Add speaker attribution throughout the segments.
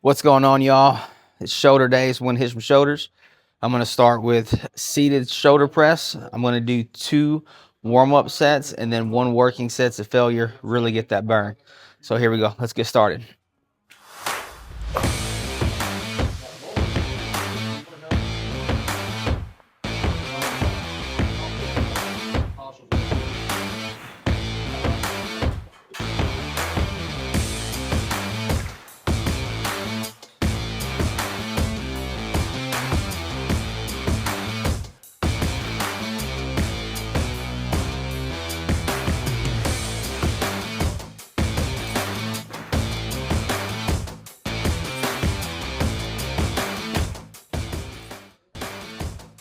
Speaker 1: What's going on, y'all? It's shoulder days. When hit some shoulders, I'm going to start with seated shoulder press. I'm going to do 2 warm-up sets and then 1 working set to failure. Really get that burn. So here we go. Let's get started.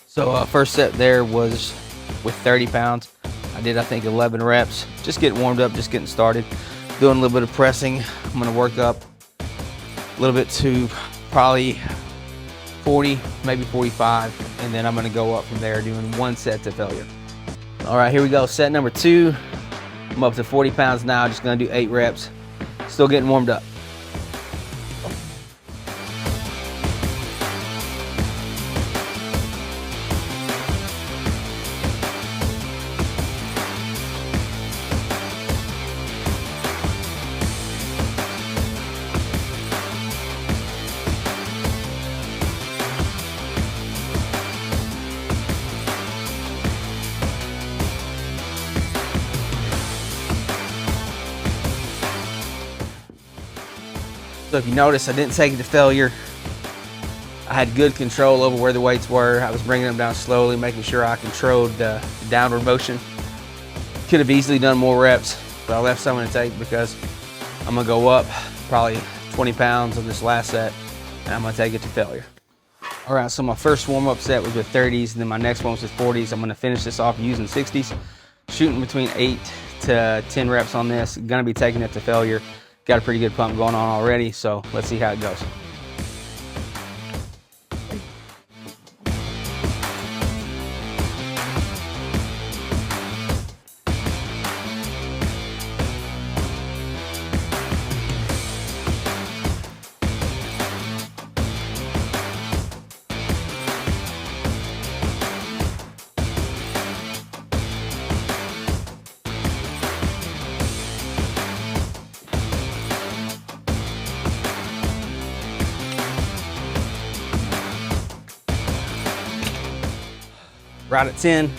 Speaker 1: So first set there was with 30 pounds. I did, I think, 11 reps. Just getting warmed up, just getting started. Doing a little bit of pressing. I'm going to work up a little bit to probably 40, maybe 45. And then I'm going to go up from there doing 1 set to failure. All right, here we go. Set number 2. I'm up to 40 pounds now. Just going to do 8 reps. Still getting warmed up. So if you notice, I didn't take it to failure. I had good control over where the weights were. I was bringing them down slowly, making sure I controlled the downward motion. Could have easily done more reps, but I left some in the tank because I'm gonna go up probably 20 pounds on this last set, and I'm gonna take it to failure. All right, so my first warm-up set was with 30s, and then my next one was with 40s. I'm gonna finish this off using 60s, shooting between 8 to 10 reps on this. Gonna be taking it to failure. Got a pretty good pump going on already, so let's see how it goes. Right at 10,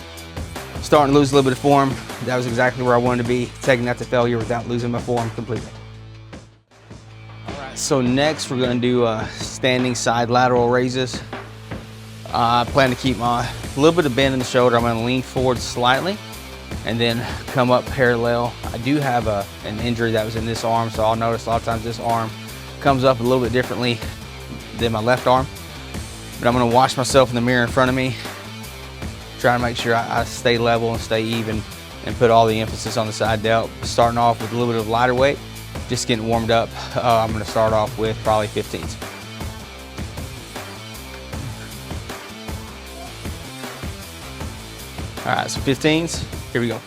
Speaker 1: starting to lose a little bit of form. That was exactly where I wanted to be, taking that to failure without losing my form completely. All right, so next we're gonna do standing side lateral raises. I plan to keep a little bit of bend in the shoulder. I'm gonna lean forward slightly and then come up parallel. I do have an injury that was in this arm, so I'll notice a lot of times this arm comes up a little bit differently than my left arm. But I'm gonna watch myself in the mirror in front of me, try to make sure I stay level and stay even and put all the emphasis on the side delt. Starting off with a little bit of lighter weight, just getting warmed up. I'm gonna start off with probably 15s. All right, so 15s, here we go.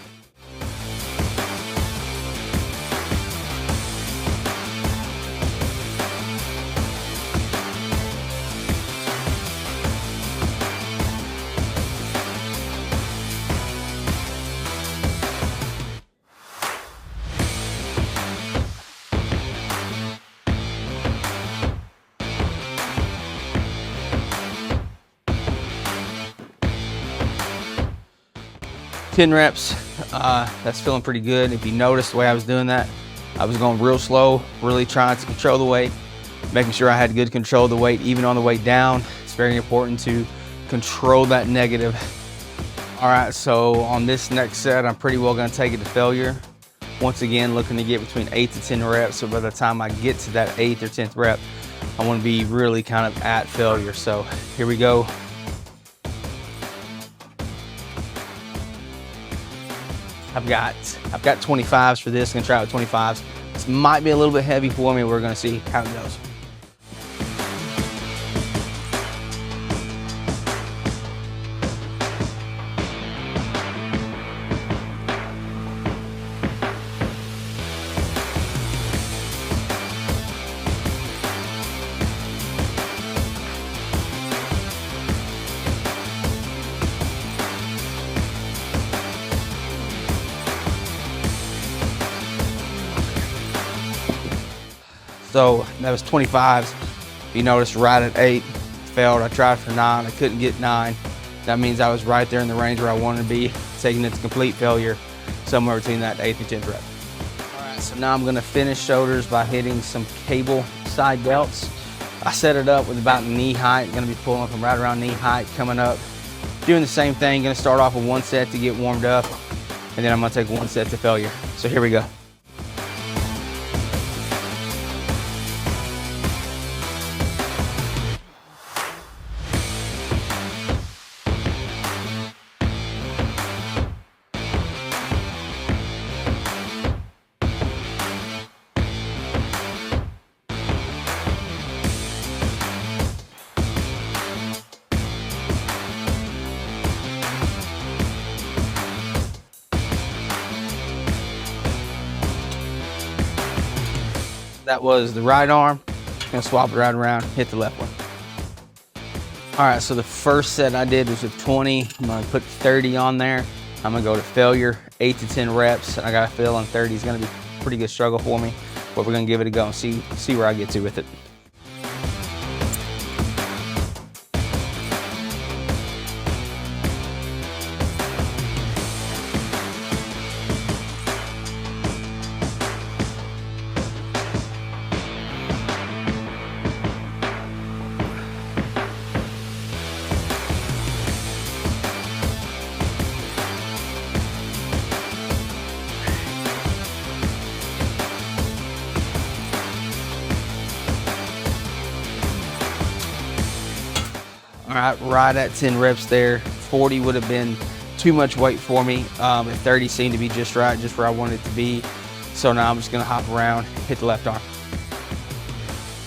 Speaker 1: Ten reps, that's feeling pretty good. If you noticed the way I was doing that, I was going real slow, really trying to control the weight, making sure I had good control of the weight, even on the way down. It's very important to control that negative. All right, so on this next set, I'm pretty well gonna take it to failure. Once again, looking to get between 8 to 10 reps. So by the time I get to that 8th or 10th rep, I wanna be really kind of at failure. So here we go. I've got 25s for this. Gonna try out 25s. This might be a little bit heavy for me. We're gonna see how it goes. So that was 25s. You notice right at 8, failed. I tried for 9, I couldn't get 9. That means I was right there in the range where I wanted to be, taking it to complete failure, somewhere between that 8th and 10th rep. All right, so now I'm gonna finish shoulders by hitting some cable side delts. I set it up with about knee height, gonna be pulling from right around knee height, coming up, doing the same thing. Gonna start off with 1 set to get warmed up, and then I'm gonna take 1 set to failure. So here we go. That was the right arm. Gonna swap it right around, hit the left one. All right, so the first set I did was with 20. I'm gonna put 30 on there. I'm gonna go to failure, 8 to 10 reps. I got a feel on 30 is gonna be a pretty good struggle for me, but we're gonna give it a go and see where I get to with it. All right, right at 10 reps there. 40 would have been too much weight for me. And 30 seemed to be just right, just where I wanted it to be. So now I'm just gonna hop around, hit the left arm.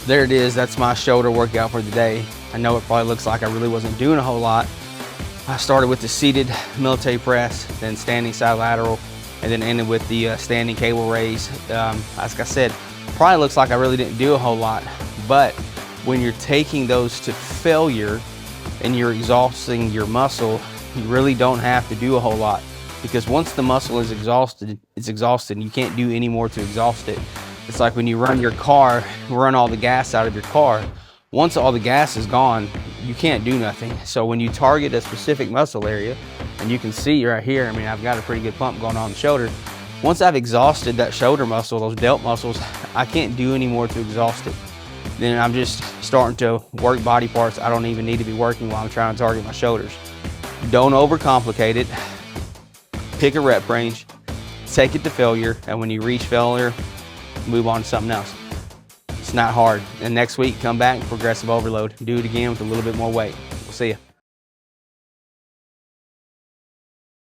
Speaker 1: There it is, that's my shoulder workout for the day. I know it probably looks like I really wasn't doing a whole lot. I started with the seated military press, then standing side lateral, and then ended with the standing cable raise. Like I said, probably looks like I really didn't do a whole lot, but when you're taking those to failure and you're exhausting your muscle, you really don't have to do a whole lot, because once the muscle is exhausted, it's exhausted. You can't do any more to exhaust it. It's like when you run your car, run all the gas out of your car. Once all the gas is gone, you can't do nothing. So when you target a specific muscle area, and you can see right here, I mean, I've got a pretty good pump going on the shoulder. Once I've exhausted that shoulder muscle, those delt muscles, I can't do any more to exhaust it. Then I'm just starting to work body parts I don't even need to be working while I'm trying to target my shoulders. Don't overcomplicate it. Pick a rep range, take it to failure, and when you reach failure, move on to something else. It's not hard. And next week, come back, progressive overload. Do it again with a little bit more weight. We'll see you.